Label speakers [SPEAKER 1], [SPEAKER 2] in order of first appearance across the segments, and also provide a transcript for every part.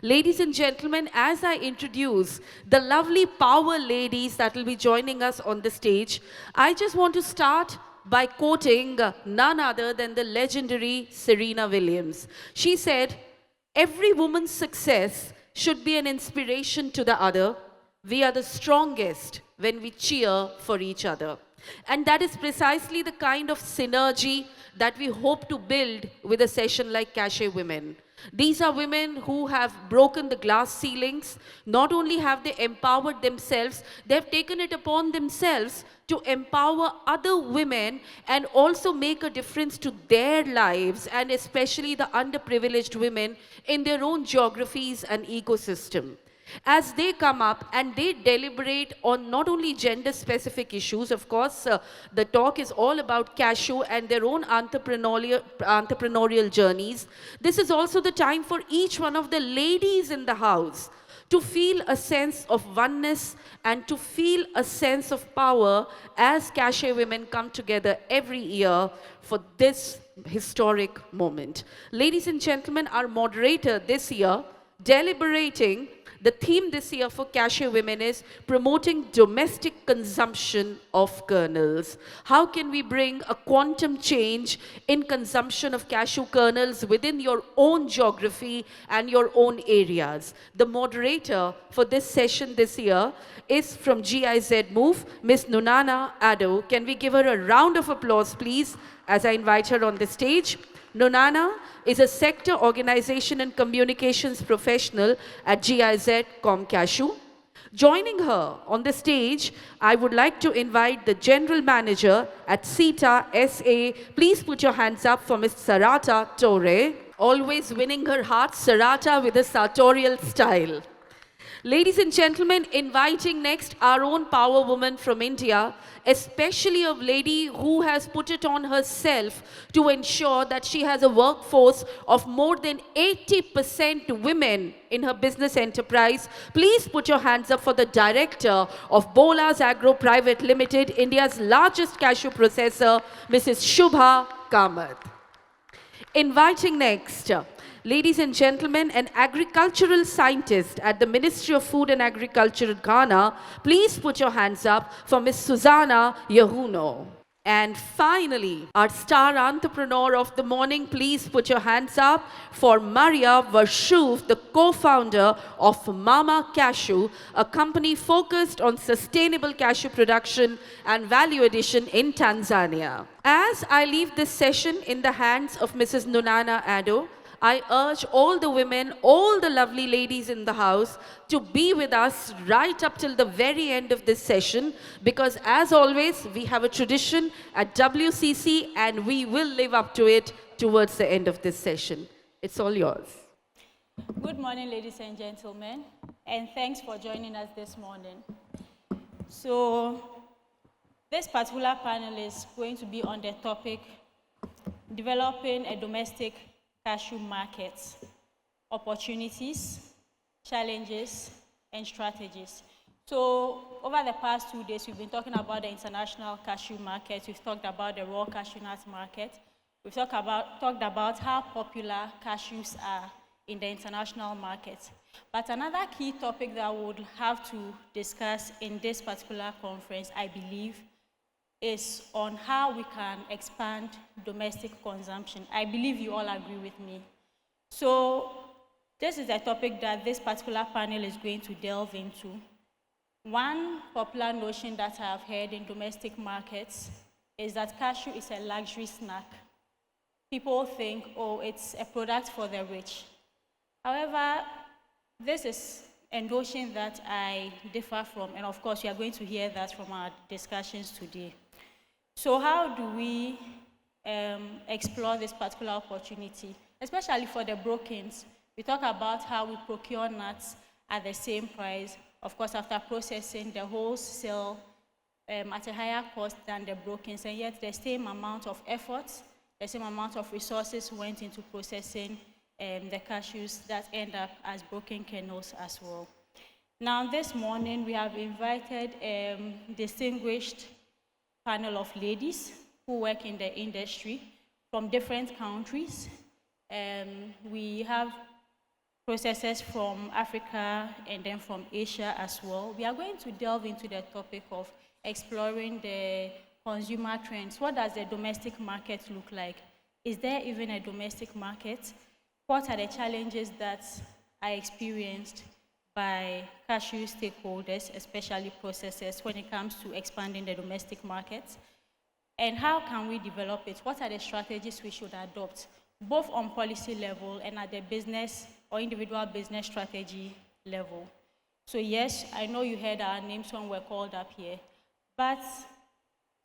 [SPEAKER 1] Ladies and gentlemen, as I introduce the lovely power ladies that will be joining us on the stage, I just want to start by quoting none other than the legendary Serena Williams. She said, "Every woman's success should be an inspiration to the other. We are the strongest when we cheer for each other." And that is precisely the kind of synergy that we hope to build with a session like CasheWomen. These are women who have broken the glass ceilings. Not only have they empowered themselves, they have taken it upon themselves to empower other women and also make a difference to their lives, and especially the underprivileged women in their own geographies and ecosystem. As they come up and they deliberate on not only gender-specific issues, of course, the talk is all about Cashew and their own entrepreneurial journeys. This is also the time for each one of the ladies in the house to feel a sense of oneness and to feel a sense of power as CasheWomen come together every year for this historic moment. Ladies and gentlemen, our moderator this year, deliberating, the theme this year for CasheWomen is promoting domestic consumption of kernels. How can we bring a quantum change in consumption of cashew kernels within your own geography and your own areas? The moderator for this session this year is from GIZ-MOVE, Miss Nunana Addo. Can we give her a round of applause, please, as I invite her on the stage? Nunana is a sector organization and communications professional at GIZ ComCashew. Joining her on the stage, I would like to invite the general manager at SITA SA. Please put your hands up for Miss Sarata Toure. Always winning her heart, Sarata with a sartorial style. Ladies and gentlemen, inviting next our own power woman from India, especially a lady who has put it on herself to ensure that she has a workforce of more than 80% women in her business enterprise. Please put your hands up for the director of Bolas Agro Private Limited, India's largest cashew processor, Mrs. Shubha Kamath. Inviting next, ladies and gentlemen, an agricultural scientist at the Ministry of Food and Agriculture in Ghana. Please put your hands up for Miss Susana Yohuno. And finally, our star entrepreneur of the morning, please put your hands up for Maria Verschoof, the co-founder of Mama Cashew, a company focused on sustainable cashew production and value addition in Tanzania. As I leave this session in the hands of Mrs. Nunana Addo, I urge all the women, all the lovely ladies in the house to be with us right up till the very end of this session, because as always, we have a tradition at WCC and we will live up to it towards the end of this session. It's all yours.
[SPEAKER 2] Good morning, ladies and gentlemen, and thanks for joining us this morning. So, this particular panel is going to be on the topic, developing a domestic cashew markets, opportunities, challenges, and strategies. So over the past 2 days, we've been talking about the international cashew market. We've talked about the raw cashew nut market. We've talked about how popular cashews are in the international market. But another key topic that we would have to discuss in this particular conference, I believe, is on how we can expand domestic consumption. I believe you all agree with me. So this is a topic that this particular panel is going to delve into. One popular notion that I have heard in domestic markets is that cashew is a luxury snack. People think, oh, it's a product for the rich. However, this is a notion that I differ from, and of course, you are going to hear that from our discussions today. So how do we explore this particular opportunity, especially for the brokens? We talk about how we procure nuts at the same price, of course, after processing the wholesale at a higher cost than the brokens, and yet the same amount of effort, the same amount of resources went into processing the cashews that end up as broken kernels as well. Now, this morning, we have invited a distinguished panel of ladies who work in the industry from different countries. We have processors from Africa and then from Asia as well. We are going to delve into the topic of exploring the consumer trends. What does the domestic market look like? Is there even a domestic market? What are the challenges that are experienced by cashew stakeholders, especially processors, when it comes to expanding the domestic market? And how can we develop it? What are the strategies we should adopt, both on policy level and at the business or individual business strategy level? So yes, I know you heard our names when we're called up here, but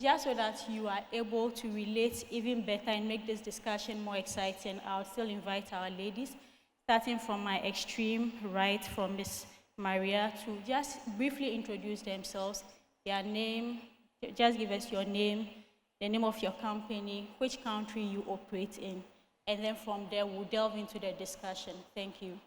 [SPEAKER 2] just so that you are able to relate even better and make this discussion more exciting, I'll still invite our ladies, starting from my extreme right, from Ms. Maria, to just briefly introduce themselves, their name, just give us your name, the name of your company, which country you operate in, and then from there we'll delve into the discussion. Thank you.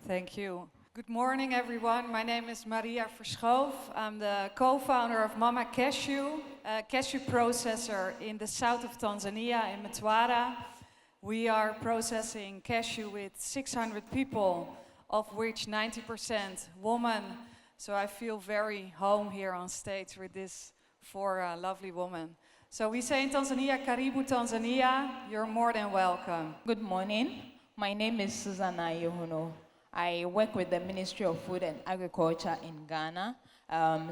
[SPEAKER 3] Thank you. Good morning, everyone. My name is Maria Verschoof. I'm the co-founder of Mama Cashew, a cashew processor in the south of Tanzania, in Mtwara. We are processing cashew with 600 people, of which 90% women. So I feel very home here on stage with these four lovely women. So we say in Tanzania, Karibu Tanzania, you're more than welcome.
[SPEAKER 4] Good morning. My name is Susana Yohuno. I work with the Ministry of Food and Agriculture in Ghana,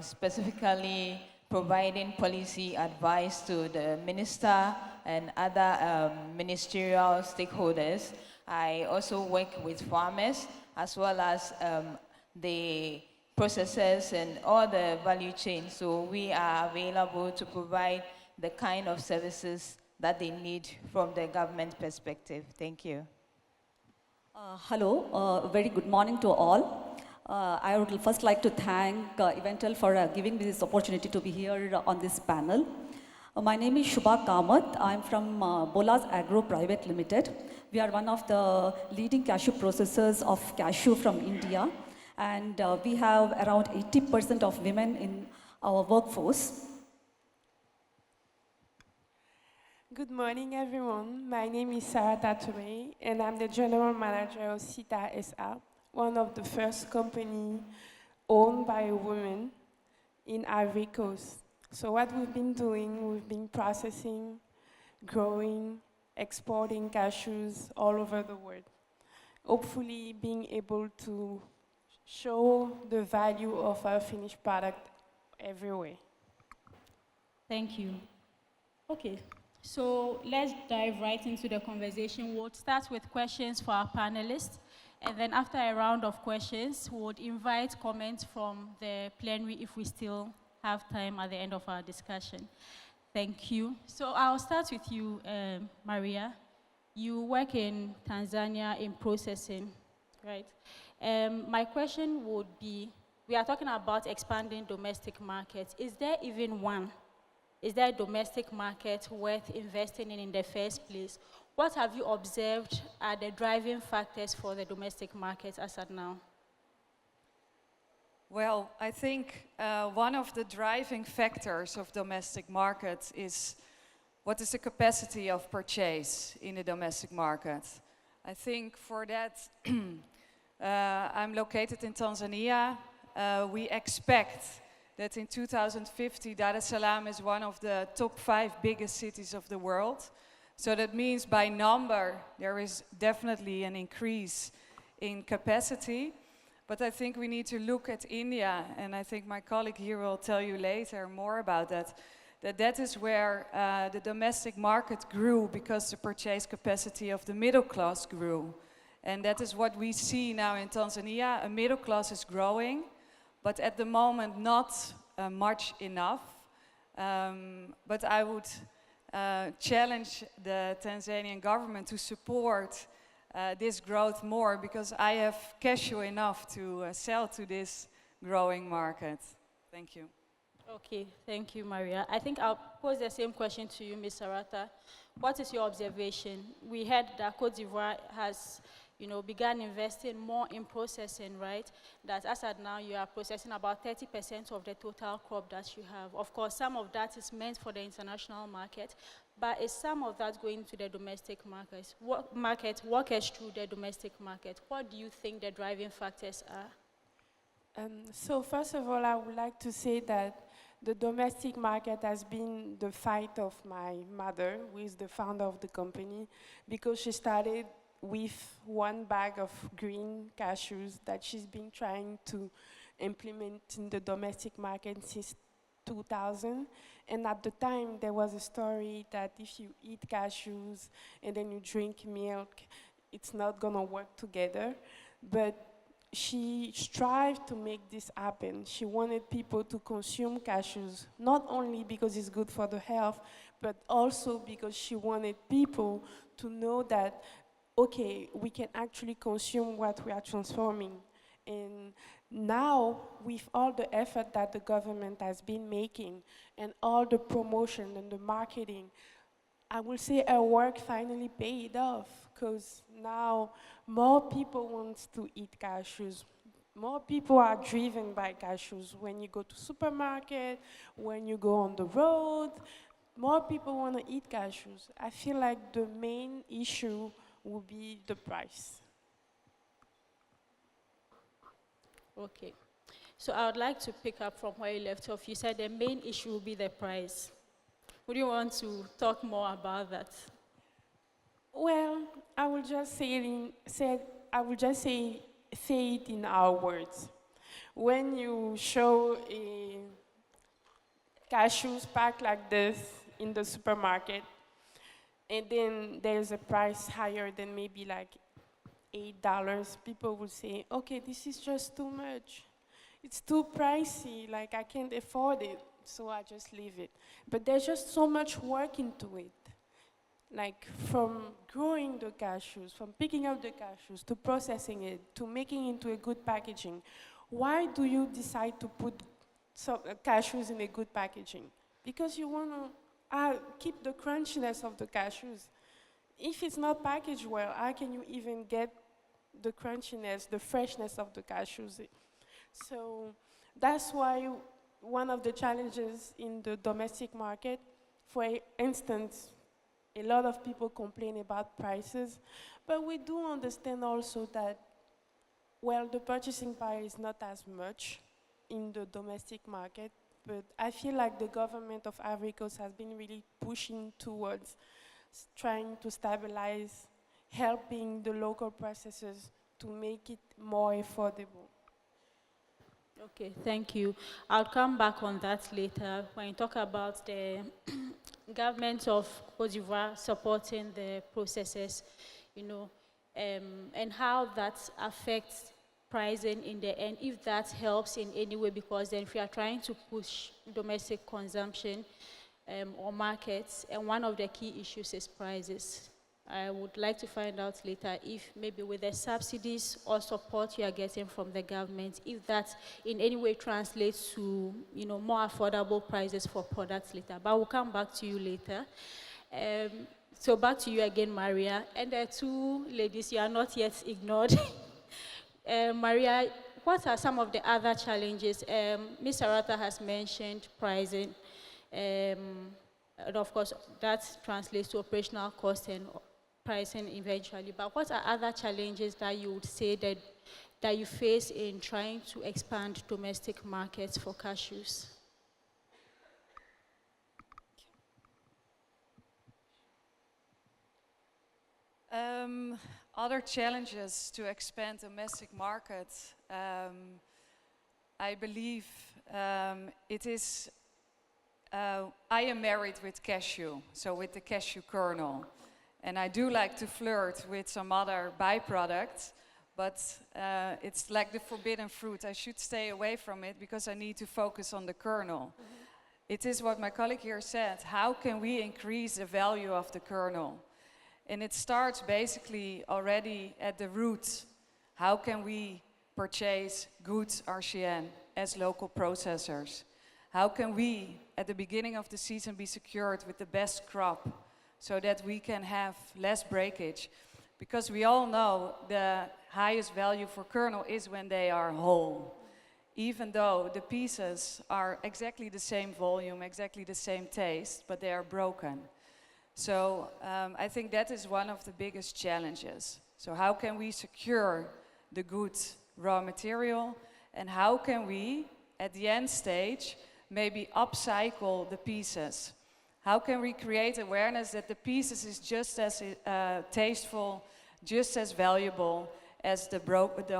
[SPEAKER 4] specifically providing policy advice to the minister and other ministerial stakeholders. I also work with farmers as well as the processors and all the value chain. So we are available to provide the kind of services that they need from the government perspective. Thank you.
[SPEAKER 5] Hello, very good morning to all. I would first like to thank Eventel for giving me this opportunity to be here on this panel. My name is Shubha Kamath. I'm from Bolas Agro Private Limited. We are one of the leading cashew processors of cashew from India, and we have around 80% of women in our workforce.
[SPEAKER 6] Good morning, everyone. My name is Sarata Toure, and I'm the General Manager of SITA SA, one of the first companies owned by a woman in Ivory Coast. So what we've been doing, we've been processing, growing, exporting cashews all over the world. Hopefully being able to show the value of our finished product everywhere.
[SPEAKER 2] Thank you. Okay. So let's dive right into the conversation. We'll start with questions for our panelists, and then after a round of questions, we'll invite comments from the plenary if we still have time at the end of our discussion. Thank you. So I'll start with you, Maria. You work in Tanzania in processing, right? My question would be, we are talking about expanding domestic markets. Is there even one? Is there a domestic market worth investing in the first place? What have you observed are the driving factors for the domestic market as of now?
[SPEAKER 3] Well, I think one of the driving factors of domestic markets is what is the capacity of purchase in the domestic market. I think for that, I'm located in Tanzania. We expect that in 2050, Dar es Salaam is one of the top 5 biggest cities of the world. So that means by number, there is definitely an increase in capacity. But I think we need to look at India, and I think my colleague here will tell you later more about that, that is where the domestic market grew because the purchase capacity of the middle class grew. And that is what we see now in Tanzania. A middle class is growing, but at the moment not much enough. But I would challenge the Tanzanian government to support this growth more, because I have cashew enough to sell to this growing market. Thank you.
[SPEAKER 2] Okay, thank you, Maria. I think I'll pose the same question to you, Ms. Sarata. What is your observation? We heard that Côte d'Ivoire has began investing more in processing, right? That as at now, you are processing about 30% of the total crop that you have. Of course, some of that is meant for the international market, but is some of that going to the domestic market? What market workers through the domestic market? What do you think the driving factors are?
[SPEAKER 6] So first of all, I would like to say that the domestic market has been the fight of my mother, who is the founder of the company, because she started with one bag of green cashews that she's been trying to implement in the domestic market since 2000. And at the time, there was a story that if you eat cashews and then you drink milk, it's not gonna work together. But she strived to make this happen. She wanted people to consume cashews, not only because it's good for the health, but also because she wanted people to know that, okay, we can actually consume what we are transforming. And now, with all the effort that the government has been making and all the promotion and the marketing, I will say her work finally paid off, because now more people want to eat cashews. More people are driven by cashews. When you go to supermarket, when you go on the road, more people want to eat cashews. I feel like the main issue will be the price.
[SPEAKER 2] Okay. So I would like to pick up from where you left off. You said the main issue will be the price. Would you want to talk more about that?
[SPEAKER 6] Well, I will just say it in our words. When you show a cashews pack like this in the supermarket, and then there's a price higher than maybe like $8, people will say, okay, this is just too much. It's too pricey, like I can't afford it, so I just leave it. But there's just so much work into it. Like from growing the cashews, from picking up the cashews, to processing it, to making it into a good packaging. Why do you decide to put some cashews in a good packaging? Because you want to keep the crunchiness of the cashews. If it's not packaged well, how can you even get the crunchiness, the freshness of the cashews? So that's why one of the challenges in the domestic market, for instance, a lot of people complain about prices, but we do understand also that, well, the purchasing power is not as much in the domestic market, but I feel like the government of Ivory Coast has been really pushing towards trying to stabilize, helping the local processors to make it more affordable.
[SPEAKER 2] Okay, thank you. I'll come back on that later when you talk about the government of Cote d'Ivoire supporting the processors, and how that affects pricing in the end, if that helps in any way, because then if you are trying to push domestic consumption or markets, and one of the key issues is prices. I would like to find out later if maybe with the subsidies or support you are getting from the government, if that in any way translates to more affordable prices for products later. But we'll come back to you later. So back to you again, Maria. And the two ladies, you are not yet ignored. Maria, what are some of the other challenges? Ms. Sarata has mentioned pricing. And of course, that translates to operational cost and pricing eventually. But what are other challenges that you would say that you face in trying to expand domestic markets for cashews?
[SPEAKER 3] Other challenges to expand domestic markets, I believe it is, I am married with cashew, so with the cashew kernel. And I do like to flirt with some other byproducts, but it's like the forbidden fruit. I should stay away from it because I need to focus on the kernel. It is what my colleague here said, how can we increase the value of the kernel? And it starts basically already at the root. How can we purchase good RCN as local processors? How can we, at the beginning of the season, be secured with the best crop so that we can have less breakage? Because we all know the highest value for kernel is when they are whole. Even though the pieces are exactly the same volume, exactly the same taste, but they are broken. So I think that is one of the biggest challenges. So how can we secure the good raw material, and how can we, at the end stage, maybe upcycle the pieces? How can we create awareness that the pieces is just as tasteful, just as valuable as the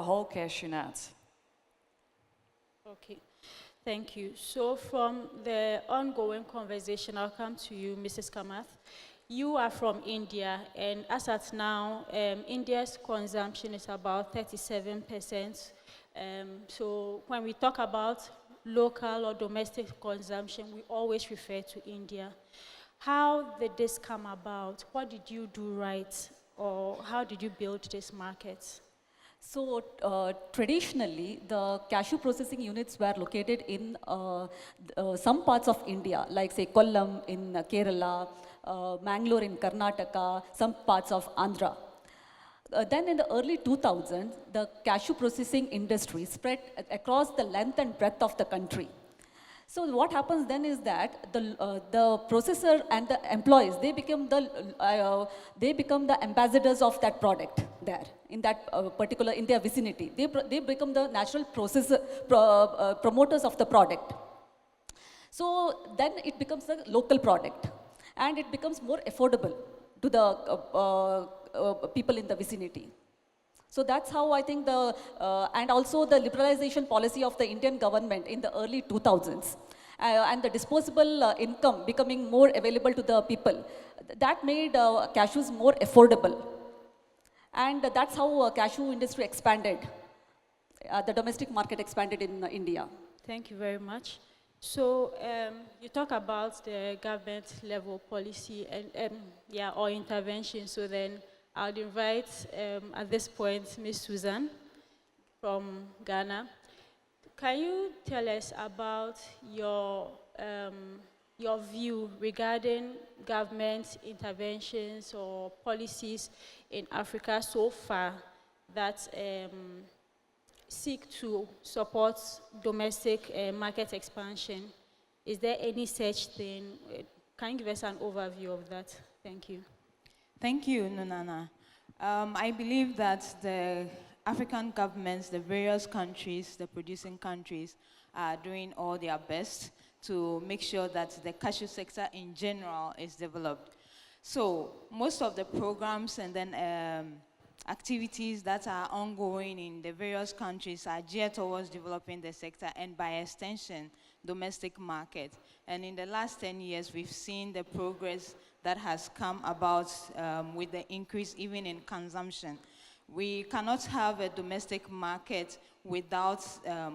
[SPEAKER 3] whole cashew nut?
[SPEAKER 2] Okay, thank you. So from the ongoing conversation, I'll come to you, Mrs. Kamath. You are from India, and as at now, India's consumption is about 37%. So when we talk about local or domestic consumption, we always refer to India. How did this come about? What did you do right? Or how did you build this market?
[SPEAKER 5] So traditionally, the cashew processing units were located in some parts of India, like say Kollam in Kerala, Mangalore in Karnataka, some parts of Andhra. Then in the early 2000s, the cashew processing industry spread across the length and breadth of the country. So what happens then is that the processor and the employees, they become the ambassadors of that product there in that in their vicinity. They become the natural promoters of the product. So then it becomes a local product, and it becomes more affordable to the people in the vicinity. So that's how I think and also the liberalization policy of the Indian government in the early 2000s and the disposable income becoming more available to the people, that made cashews more affordable. And that's how cashew industry expanded, the domestic market expanded in India.
[SPEAKER 2] Thank you very much. So you talk about the government level policy and or intervention. So then I'll invite at this point Ms. Susan from Ghana. Can you tell us about your view regarding government interventions or policies in Africa so far that seek to support domestic market expansion? Is there any such thing? Can you give us an overview of that? Thank you.
[SPEAKER 4] Thank you, Nunana. I believe that the African governments, the various countries, the producing countries, are doing all their best to make sure that the cashew sector in general is developed. So most of the programs and then activities that are ongoing in the various countries are geared towards developing the sector and by extension, domestic market. And in the last 10 years, we've seen the progress that has come about with the increase even in consumption. We cannot have a domestic market without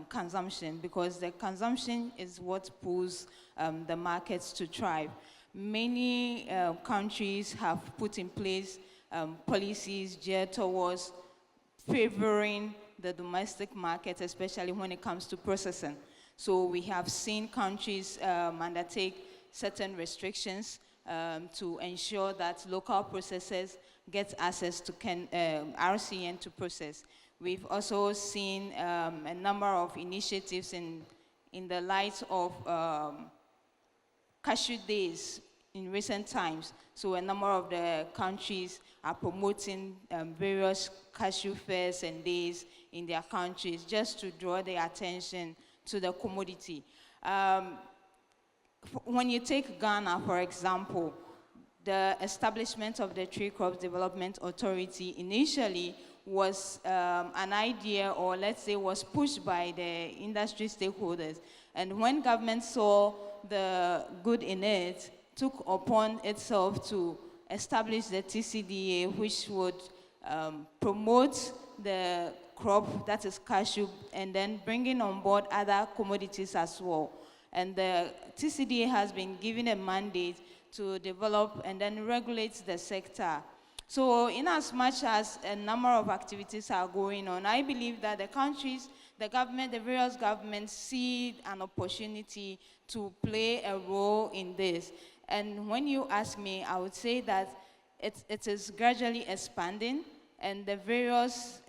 [SPEAKER 4] consumption, because the consumption is what pulls the markets to thrive. Many countries have put in place policies geared towards favoring the domestic market, especially when it comes to processing. So we have seen countries undertake certain restrictions to ensure that local processors get access to RCN to process. We've also seen a number of initiatives in the light of cashew days in recent times. So a number of the countries are promoting various cashew fairs and days in their countries just to draw their attention to the commodity. When you take Ghana, for example, the establishment of the Tree Crops Development Authority initially was an idea, or let's say was pushed by the industry stakeholders. And when government saw the good in it, took upon itself to establish the TCDA, which would promote the crop, that is cashew, and then bringing on board other commodities as well. And the TCDA has been given a mandate to develop and then regulate the sector. So in as much as a number of activities are going on, I believe that the countries, the government, the various governments see an opportunity to play a role in this. And when you ask me, I would say that it is gradually expanding, and the various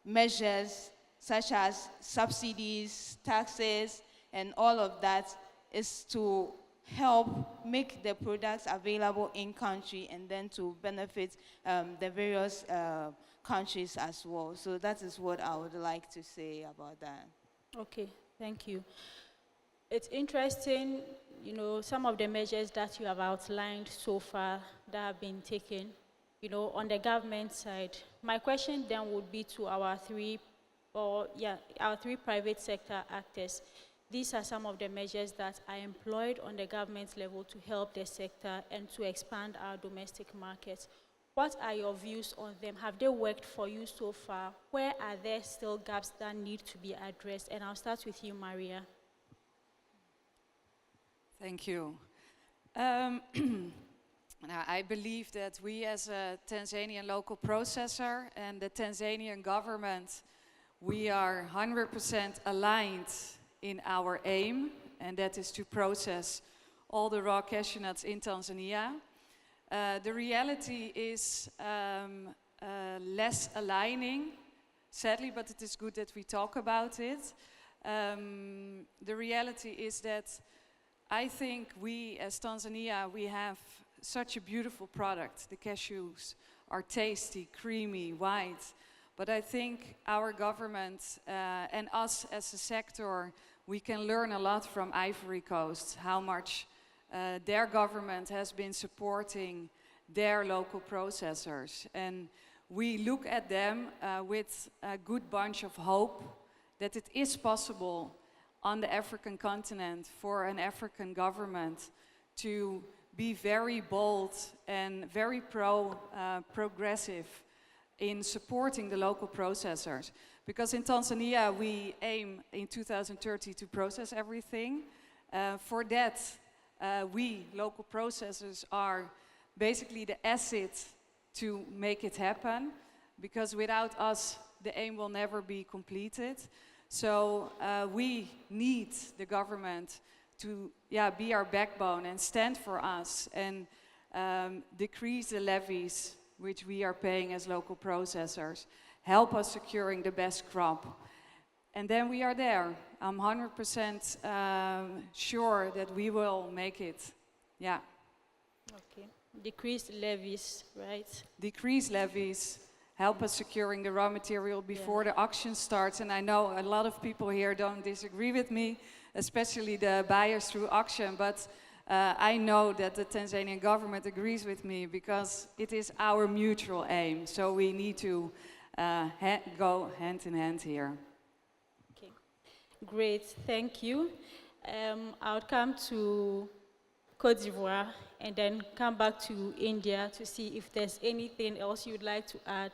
[SPEAKER 4] measures such as subsidies, taxes, and all of that is to help make the products available in country and then to benefit the various countries as well. So that is what I would like to say about that.
[SPEAKER 2] Okay, thank you. It's interesting, you know, some of the measures that you have outlined so far that have been taken, you know, on the government side. My question then would be to our three private sector actors. These are some of the measures that are employed on the government level to help the sector and to expand our domestic markets. What are your views on them? Have they worked for you so far? Where are there still gaps that need to be addressed? And I'll start with you, Maria.
[SPEAKER 3] Thank you. Now, I believe that we as a Tanzanian local processor and the Tanzanian government, we are 100% aligned in our aim, and that is to process all the raw cashew nuts in Tanzania. The reality is less aligning, sadly, but it is good that we talk about it. The reality is that I think we, as Tanzania, we have such a beautiful product. The cashews are tasty, creamy, white. But I think our government and us as a sector, we can learn a lot from Ivory Coast, how much their government has been supporting their local processors. And we look at them with a good bunch of hope that it is possible on the African continent for an African government to be very bold and very progressive in supporting the local processors. Because in Tanzania, we aim in 2030 to process everything. For that, we, local processors, are basically the asset to make it happen. Because without us, the aim will never be completed. So we need the government to be our backbone and stand for us and decrease the levies which we are paying as local processors, help us securing the best crop. And then we are there. I'm 100% sure that we will make it. Yeah.
[SPEAKER 2] Okay. Decrease levies, right?
[SPEAKER 3] Decrease levies, help us securing the raw material before the auction starts. And I know a lot of people here don't disagree with me, especially the buyers through auction, but I know that the Tanzanian government agrees with me because it is our mutual aim. So we need to go hand in hand here.
[SPEAKER 2] Okay, great, thank you. I'll come to Côte d'Ivoire and then come back to India to see if there's anything else you'd like to add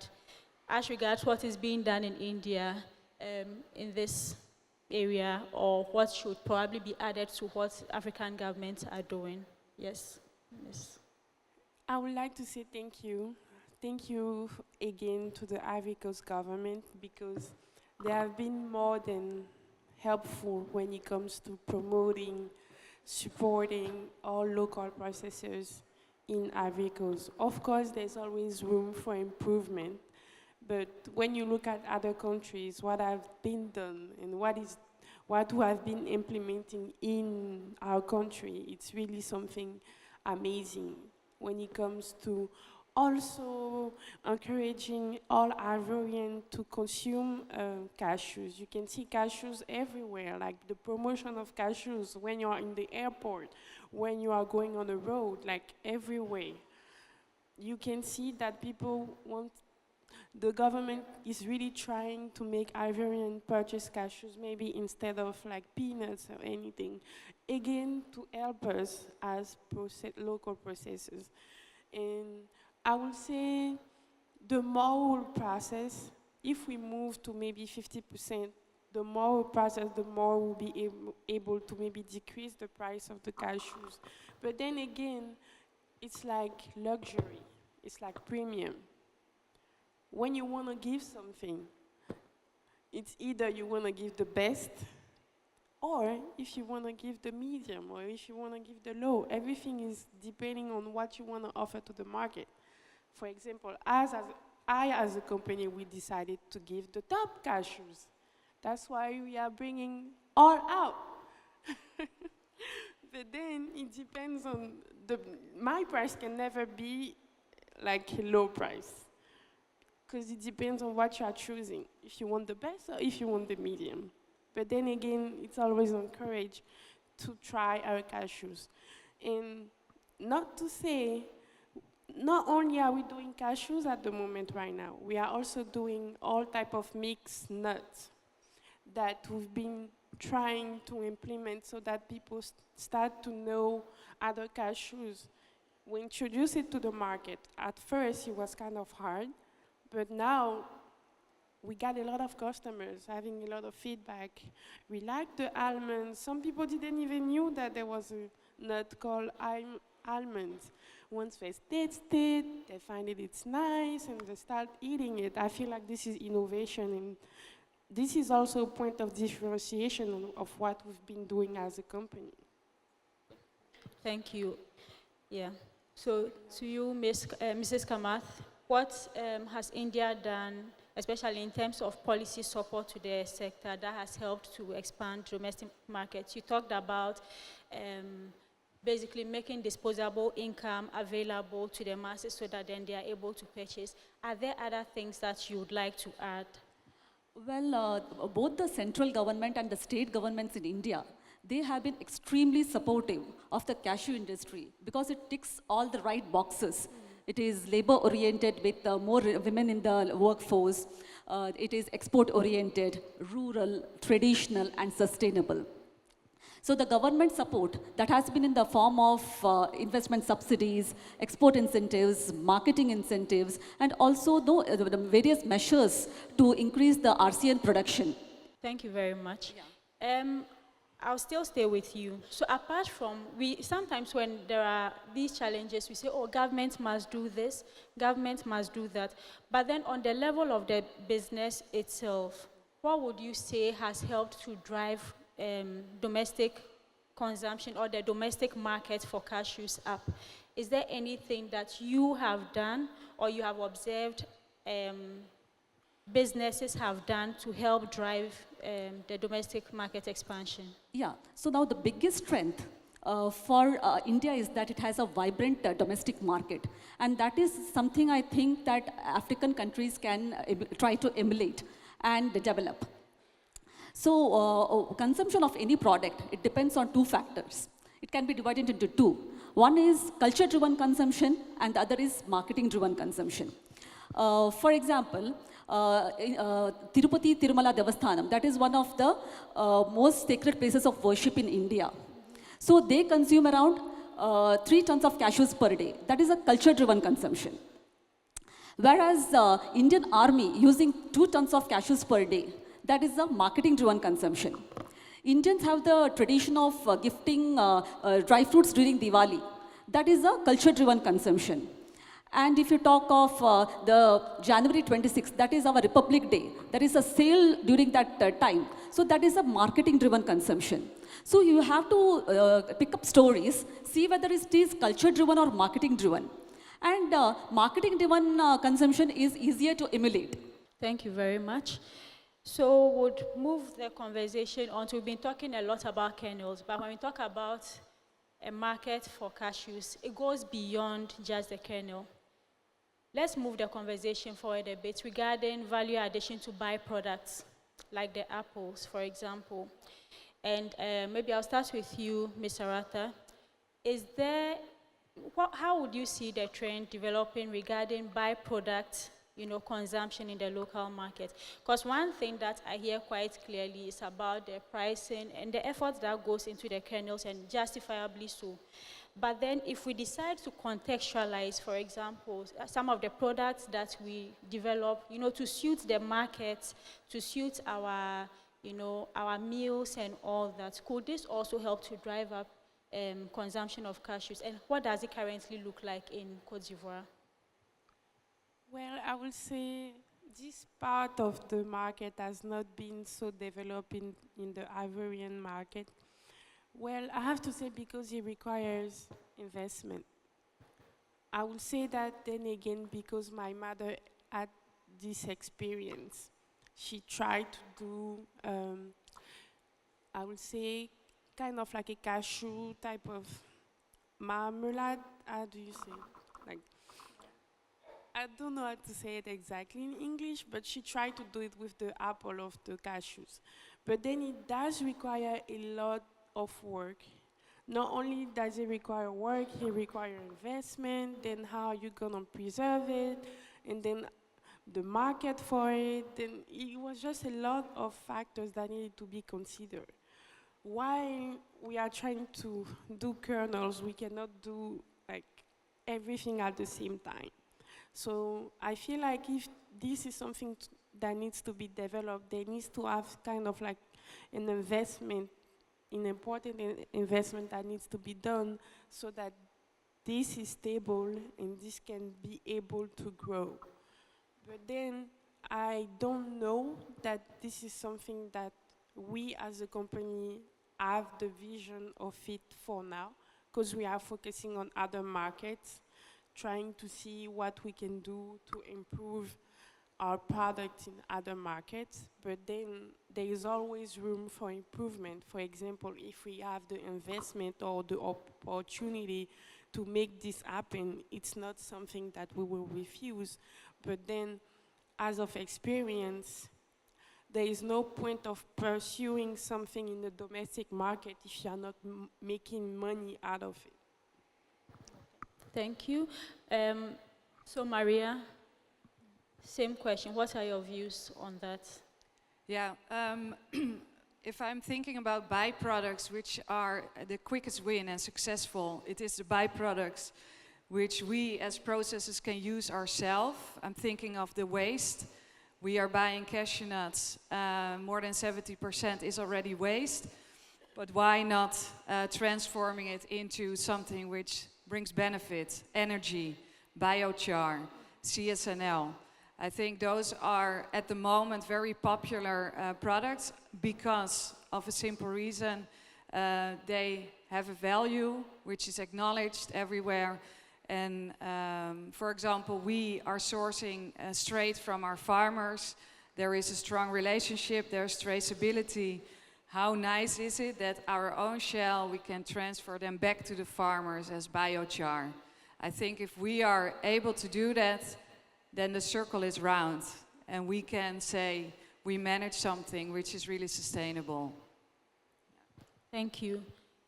[SPEAKER 2] as regards what is being done in India in this area, or what should probably be added to what African governments are doing. Yes. Yes.
[SPEAKER 6] I would like to say thank you. Thank you again to the Ivory Coast government, because they have been more than helpful when it comes to promoting, supporting all local processors in Ivory Coast. Of course, there's always room for improvement, but when you look at other countries, what have been done and what we have been implementing in our country, it's really something amazing when it comes to also encouraging all Ivorians to consume cashews. You can see cashews everywhere, like the promotion of cashews when you are in the airport, when you are going on the road, like everywhere. You can see that people want, the government is really trying to make Ivorians purchase cashews, maybe instead of like peanuts or anything. Again, to help us as local processors. And I would say the more we process, if we move to maybe 50%, the more we process, the more we'll be able to maybe decrease the price of the cashews. But then again, it's like luxury, it's like premium. When you want to give something, it's either you want to give the best, or if you want to give the medium, or if you want to give the low. Everything is depending on what you want to offer to the market. For example, as a company, we decided to give the top cashews. That's why we are bringing all out. But then it depends on my price can never be like a low price. Because it depends on what you are choosing. If you want the best or if you want the medium. But then again, it's always encouraged to try our cashews. And not to say, not only are we doing cashews at the moment right now, we are also doing all type of mixed nuts that we've been trying to implement so that people start to know other cashews. We introduced it to the market. At first, it was kind of hard, but now we got a lot of customers having a lot of feedback. We like the almonds. Some people didn't even knew that there was a nut called almonds. Once they taste it, they find it's nice, and they start eating it. I feel like this is innovation, and this is also a point of differentiation of what we've been doing as a company.
[SPEAKER 2] Thank you. Yeah. So to you, Mrs. Kamath, what has India done, especially in terms of policy support to the sector, that has helped to expand domestic markets? You talked about basically making disposable income available to the masses so that then they are able to purchase. Are there other things that you would like to add?
[SPEAKER 5] Well, both the central government and the state governments in India, they have been extremely supportive of the cashew industry because it ticks all the right boxes. It is labor-oriented with more women in the workforce. It is export-oriented, rural, traditional, and sustainable. So the government support that has been in the form of investment subsidies, export incentives, marketing incentives, and also the various measures to increase the RCN production.
[SPEAKER 2] Thank you very much. Yeah. I'll still stay with you. So apart from, sometimes when there are these challenges, we say, oh, government must do this, government must do that. But then on the level of the business itself, what would you say has helped to drive domestic consumption or the domestic market for cashews up? Is there anything that you have done or you have observed businesses have done to help drive the domestic market expansion? Yeah,
[SPEAKER 5] so now the biggest strength for India is that it has a vibrant domestic market. And that is something I think that African countries can try to emulate and develop. So consumption of any product, it depends on two factors. It can be divided into two. One is culture-driven consumption and the other is marketing-driven consumption. For example, Tirupati Tirumala Devasthanam, that is one of the most sacred places of worship in India. So they consume around 3 tons of cashews per day. That is a culture-driven consumption. Whereas Indian Army using 2 tons of cashews per day, that is a marketing-driven consumption. Indians have the tradition of gifting dry fruits during Diwali. That is a culture-driven consumption. And if you talk of the January 26th, that is our Republic Day. There is a sale during that time. So that is a marketing-driven consumption. So you have to pick up stories, see whether it is culture-driven or marketing-driven. And marketing-driven consumption is easier to emulate.
[SPEAKER 2] Thank you very much. So we'll move the conversation on to, we've been talking a lot about kernels, but when we talk about a market for cashews, it goes beyond just the kernel. Let's move the conversation forward a bit regarding value addition to byproducts, like the apples, for example. And maybe I'll start with you, Ms. Sarata. How would you see the trend developing regarding byproduct consumption in the local market? Because one thing that I hear quite clearly is about the pricing and the effort that goes into the kernels, and justifiably so. But then if we decide to contextualize, for example, some of the products that we develop, to suit the market, to suit our, our meals and all that, could this also help to drive up consumption of cashews? And what does it currently look like in Côte d'Ivoire?
[SPEAKER 6] Well, I will say this part of the market has not been so developed in the Ivorian market. Well, I have to say because it requires investment. I will say that then again because my mother had this experience. She tried to do, I will say, kind of like a cashew type of marmalade. How do you say? Like, I don't know how to say it exactly in English, but she tried to do it with the apple of the cashews. But then it does require a lot of work. Not only does it require work, it requires investment, then how are you gonna preserve it, and then the market for it, then it was just a lot of factors that needed to be considered. While we are trying to do kernels, we cannot do like everything at the same time. So I feel like if this is something that needs to be developed, there needs to have kind of like an investment, an important investment that needs to be done so that this is stable and this can be able to grow. But then I don't know that this is something that we as a company have the vision of it for now, because we are focusing on other markets, trying to see what we can do to improve our product in other markets. But then there is always room for improvement. For example, if we have the investment or the opportunity to make this happen, it's not something that we will refuse. But then, as of experience, there is no point of pursuing something in the domestic market if you are not making money out of it.
[SPEAKER 2] Thank you. So Maria, same question. What are your views on that?
[SPEAKER 3] Yeah, if I'm thinking about byproducts which are the quickest win and successful, it is the byproducts which we as processors can use ourselves. I'm thinking of the waste. We are buying cashew nuts, more than 70% is already waste, but why not transforming it into something which brings benefit, energy, biochar, CSNL. I think those are at the moment very popular products because of a simple reason. They have a value which is acknowledged everywhere. And for example, we are sourcing straight from our farmers. There is a strong relationship, there's traceability. How nice is it that our own shell, we can transfer them back to the farmers as biochar? I think if we are able to do that, then the circle is round. And we can say we manage something which is really sustainable.
[SPEAKER 2] Thank you.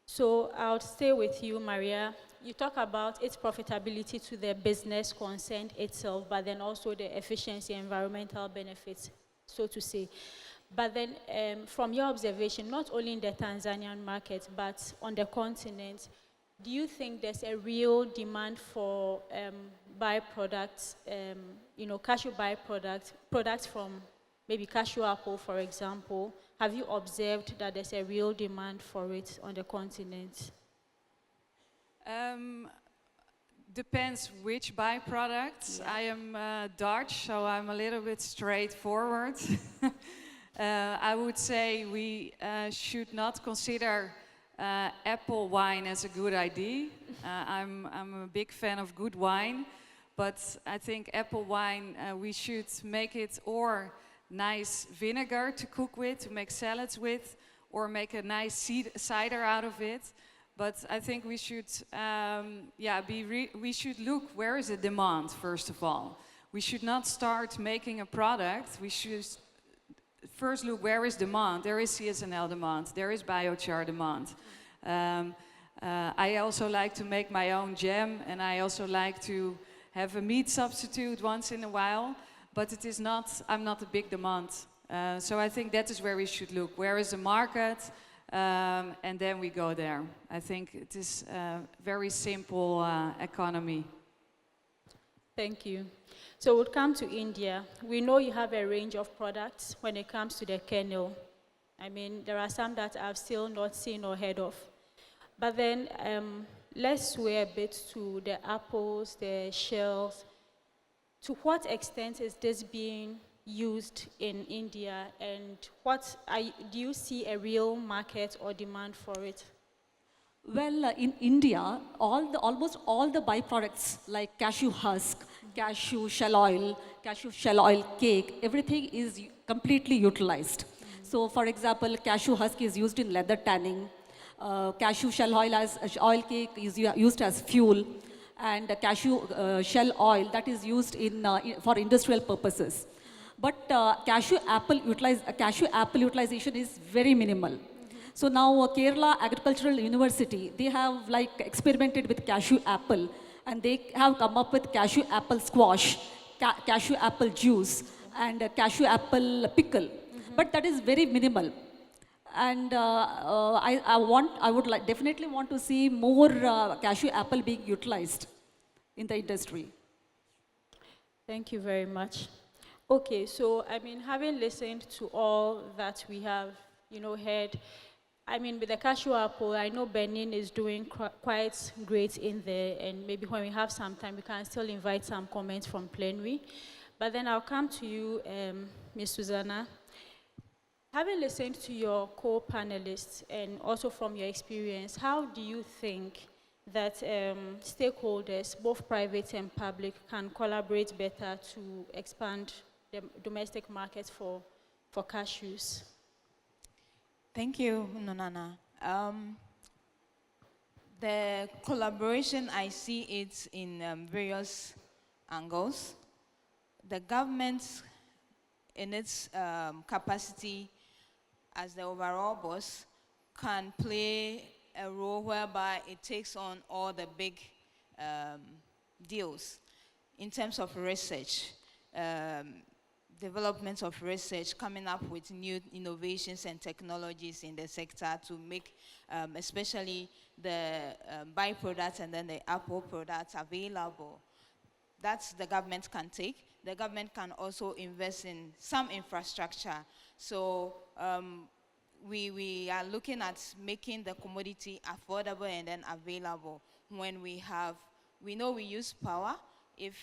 [SPEAKER 2] So I'll stay with you, Maria. You talk about its profitability to the business concerned itself, but then also the efficiency, environmental benefits, so to say. But then from your observation, not only in the Tanzanian market, but on the continent, do you think there's a real demand for byproducts, cashew byproducts, products from maybe cashew apple, for example? Have you observed that there's a real demand for it on the continent?
[SPEAKER 3] Depends which byproducts. Yeah. I am Dutch, so I'm a little bit straightforward. I would say we should not consider apple wine as a good idea. I'm a big fan of good wine, but I think apple wine, we should make it or nice vinegar to cook with, to make salads with, or make a nice cider out of it. But I think we should, we should look where is the demand, first of all. We should not start making a product. We should first look where is demand. There is CSNL demand. There is biochar demand. I also like to make my own jam, and I also like to have a meat substitute once in a while. But it is not. I'm not a big demand. So I think that is where we should look. Where is the market? And then we go there. I think it is a very simple economy.
[SPEAKER 2] Thank you. So we'll come to India. We know you have a range of products when it comes to the kernel. I mean, there are some that I've still not seen or heard of. But then let's sway a bit to the apples, the shells. To what extent is this being used in India, and do you see a real market or demand for it?
[SPEAKER 5] Well, in India, almost all the byproducts like cashew husk, cashew shell oil cake, everything is completely utilized. So, for example, cashew husk is used in leather tanning. cashew shell oil as oil cake is used as fuel, and cashew shell oil that is used for industrial purposes. But cashew apple utilization is very minimal. So now Kerala Agricultural University, they have like experimented with cashew apple, and they have come up with cashew apple squash, cashew apple juice, and cashew apple pickle. But that is very minimal. And I would definitely want to see more cashew apple being utilized in the industry.
[SPEAKER 2] Thank you very much. Okay, so I mean, having listened to all that we have, heard, I mean, with the cashew apple, I know Benin is doing quite great in there, and maybe when we have some time, we can still invite some comments from plenary. But then I'll come to you, Ms. Susana. Having listened to your co-panelists and also from your experience, how do you think that stakeholders, both private and public, can collaborate better to expand the domestic market for cashews?
[SPEAKER 4] Thank you, Nunana. The collaboration, I see it in various angles. The government, in its capacity as the overall boss, can play a role whereby it takes on all the big deals in terms of research, development of research, coming up with new innovations and technologies in the sector to make especially the byproducts and then the apple products available. That's the government can take. The government can also invest in some infrastructure. So we are looking at making the commodity affordable and then available. When we know we use power. If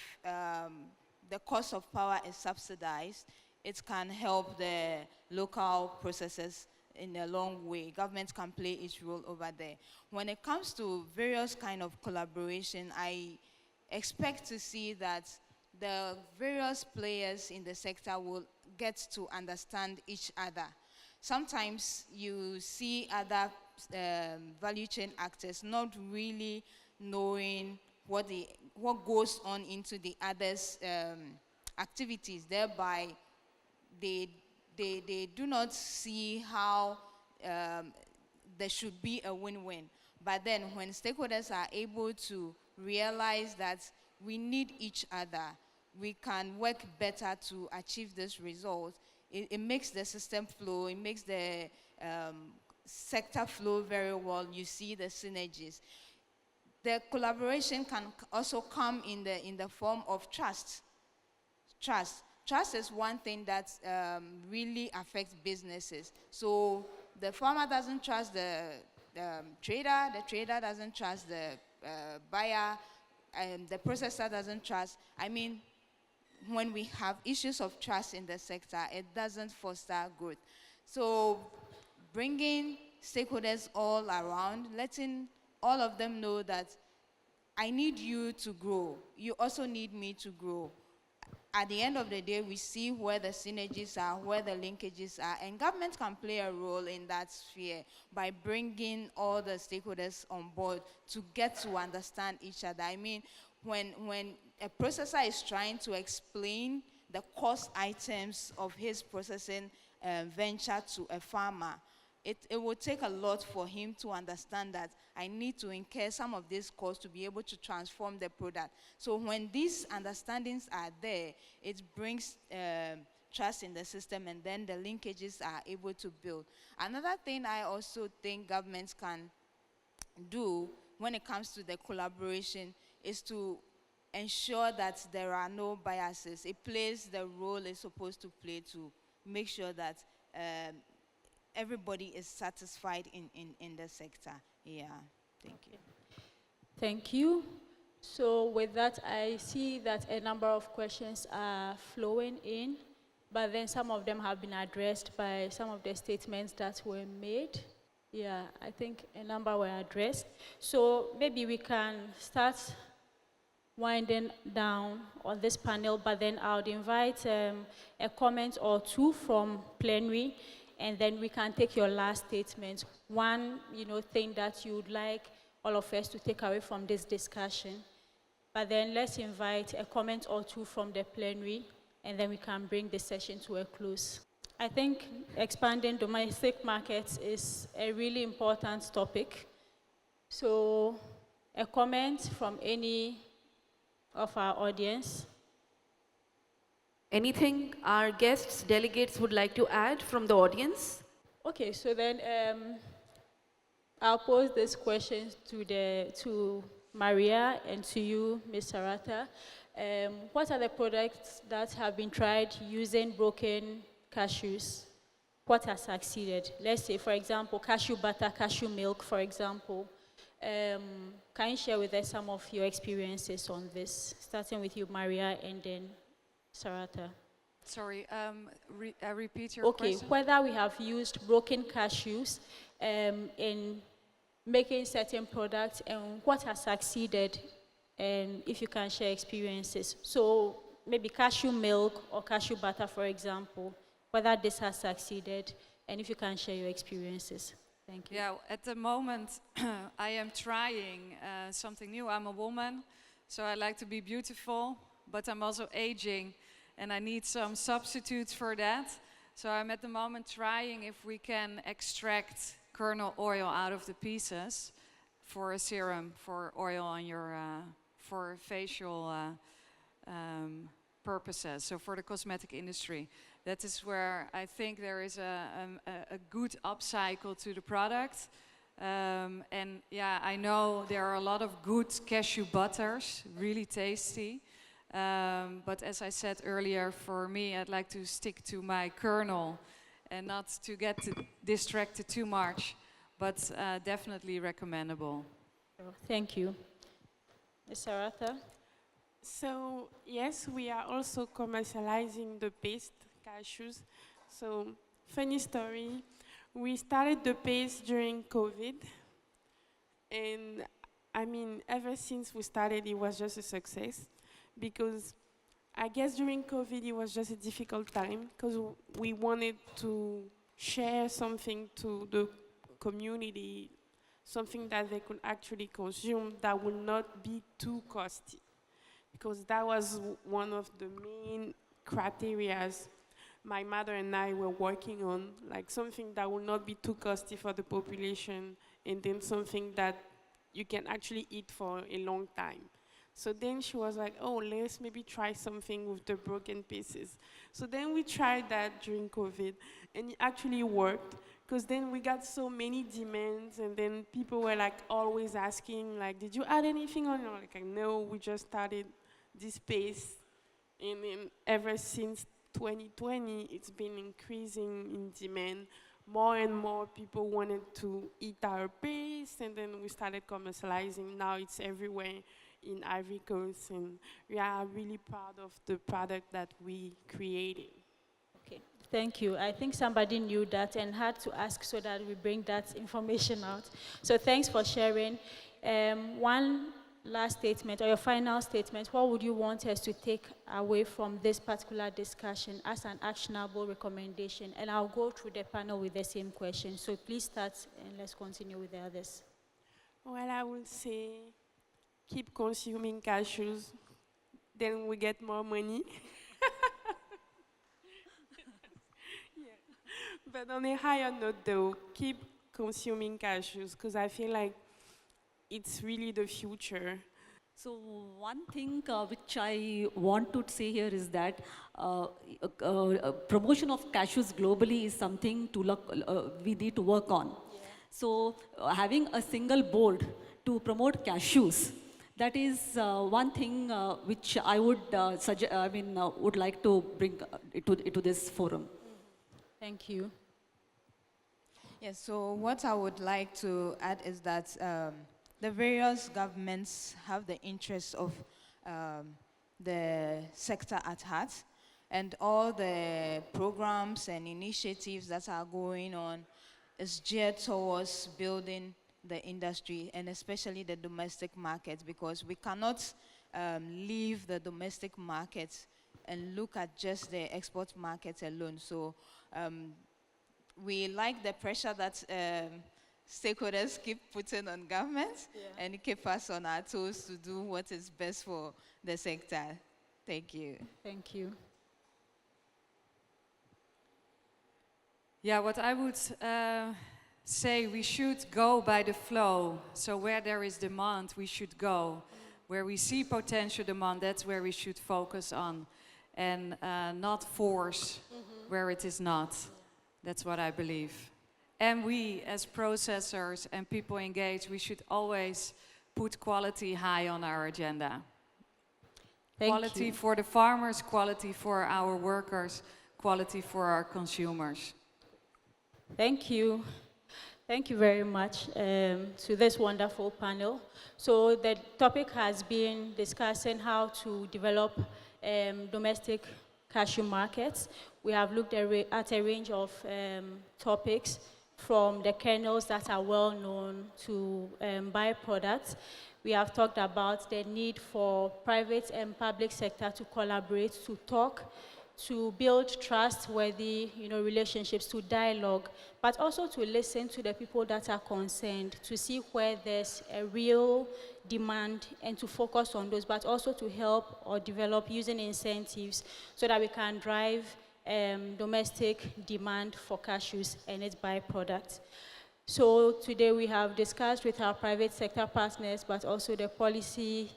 [SPEAKER 4] the cost of power is subsidized, it can help the local processes in a long way. Government can play its role over there. When it comes to various kind of collaboration, I expect to see that the various players in the sector will get to understand each other. Sometimes you see other value chain actors not really knowing what goes on into the others' activities. Thereby, they do not see how there should be a win-win. But then when stakeholders are able to realize that we need each other, we can work better to achieve this result, it makes the system flow, it makes the sector flow very well. You see the synergies. The collaboration can also come in the form of trust. Trust is one thing that really affects businesses. So the farmer doesn't trust the trader doesn't trust the buyer, and the processor doesn't trust. I mean, when we have issues of trust in the sector, it doesn't foster growth. So bringing stakeholders all around, letting all of them know that I need you to grow. You also need me to grow. At the end of the day, we see where the synergies are, where the linkages are, and government can play a role in that sphere by bringing all the stakeholders on board to get to understand each other. I mean, when a processor is trying to explain the cost items of his processing venture to a farmer, it will take a lot for him to understand that I need to incur some of this cost to be able to transform the product. So when these understandings are there, it brings trust in the system, and then the linkages are able to build. Another thing I also think governments can do when it comes to the collaboration is to ensure that there are no biases. It plays the role it's supposed to play to make sure that everybody is satisfied in the sector. Yeah, thank you.
[SPEAKER 2] Thank you. So with that, I see that a number of questions are flowing in, but then some of them have been addressed by some of the statements that were made. Yeah, I think a number were addressed. So maybe we can start winding down on this panel, but then I would invite a comment or two from plenary. and then we can take your last statement. One, thing that you would like all of us to take away from this discussion. But then let's invite a comment or two from the plenary, and then we can bring the session to a close. I think expanding domestic markets is a really important topic. So, a comment from any of our audience?
[SPEAKER 1] Anything our guests, delegates would like to add from the audience?
[SPEAKER 2] Okay, so then I'll pose this question to Maria and to you, Ms. Sarata. What are the products that have been tried using broken cashews? What has succeeded? Let's say, for example, cashew butter, cashew milk, for example. Can you share with us some of your experiences on this, starting with you, Maria, and then Sarata?
[SPEAKER 3] Sorry, repeat your question.
[SPEAKER 2] Okay, whether we have used broken cashews in making certain products and what has succeeded, and if you can share experiences. So maybe cashew milk or cashew butter, for example, whether this has succeeded, and if you can share your experiences. Thank you.
[SPEAKER 3] Yeah, at the moment, I am trying something new. I'm a woman, so I like to be beautiful, but I'm also aging, and I need some substitutes for that. So I'm at the moment trying if we can extract kernel oil out of the pieces for a serum, for oil on your, for facial purposes, so for the cosmetic industry. That is where I think there is a good upcycle to the product. And yeah, I know there are a lot of good cashew butters, really tasty. But as I said earlier, for me, I'd like to stick to my kernel and not to get distracted too much, but definitely recommendable.
[SPEAKER 2] Thank you. Ms. Sarata?
[SPEAKER 6] So, yes, we are also commercializing the paste cashews. So, funny story, we started the paste during COVID. And I mean, ever since we started, it was just a success. Because I guess during COVID, it was just a difficult time because we wanted to share something to the community, something that they could actually consume that would not be too costly. Because that was one of the main criteria my mother and I were working on, like something that would not be too costly for the population, and then something that you can actually eat for a long time. So then she was like, oh, let's maybe try something with the broken pieces. So then we tried that during COVID, and it actually worked, because then we got so many demands, and then people were like always asking, like, did you add anything on? Like, no, we just started this paste, and then ever since 2020, it's been increasing in demand. More and more people wanted to eat our paste, and then we started commercializing. Now it's everywhere in Ivory Coast, and we are really proud of the product that we created.
[SPEAKER 2] Okay, thank you. I think somebody knew that and had to ask so that we bring that information out. So thanks for sharing. One last statement, or your final statement, what would you want us to take away from this particular discussion as an actionable recommendation? And I'll go through the panel with the same question. So please start and let's continue with the others.
[SPEAKER 6] Well, I would say keep consuming cashews, then we get more money. Yeah. But on a higher note though, keep consuming cashews, because I feel like it's really the future.
[SPEAKER 5] So one thing which I want to say here is that promotion of cashews globally is something to look, we need to work on. Yeah. So having a single board to promote cashews, that is one thing which I would would like to bring into this forum.
[SPEAKER 2] Thank you.
[SPEAKER 4] Yes, so what I would like to add is that the various governments have the interests of the sector at heart, and all the programs and initiatives that are going on is geared towards building the industry, and especially the domestic market, because we cannot leave the domestic market and look at just the export market alone. So we like the pressure that stakeholders keep putting on government and keep us on our toes to do what is best for the sector. Thank you.
[SPEAKER 2] Thank you.
[SPEAKER 3] Yeah, what I would say, we should go by the flow. So where there is demand, we should go. Where we see potential demand, that's where we should focus on. And not force where it is not. That's what I believe. And we, as processors and people engaged, we should always put quality high on our agenda. Quality for the farmers, quality for our workers, quality for our consumers.
[SPEAKER 2] Thank you. Thank you very much to this wonderful panel. So the topic has been discussing how to develop domestic cashew markets. We have looked at a range of topics, from the kernels that are well known to byproducts. We have talked about the need for private and public sector to collaborate, to talk, to build trustworthy, relationships, to dialogue, but also to listen to the people that are concerned, to see where there's a real demand and to focus on those, but also to help or develop using incentives so that we can drive domestic demand for cashews and its byproducts. So today we have discussed with our private sector partners, but also the policy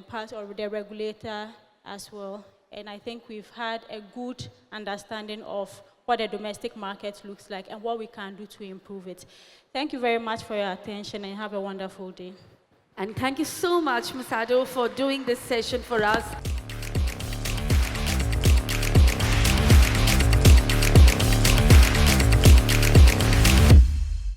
[SPEAKER 2] part or the regulator as well. And I think we've had a good understanding of what the domestic market looks like and what we can do to improve it. Thank you very much for your attention and have a wonderful day.
[SPEAKER 1] And thank you so much, Ms. Addo, for doing this session for us.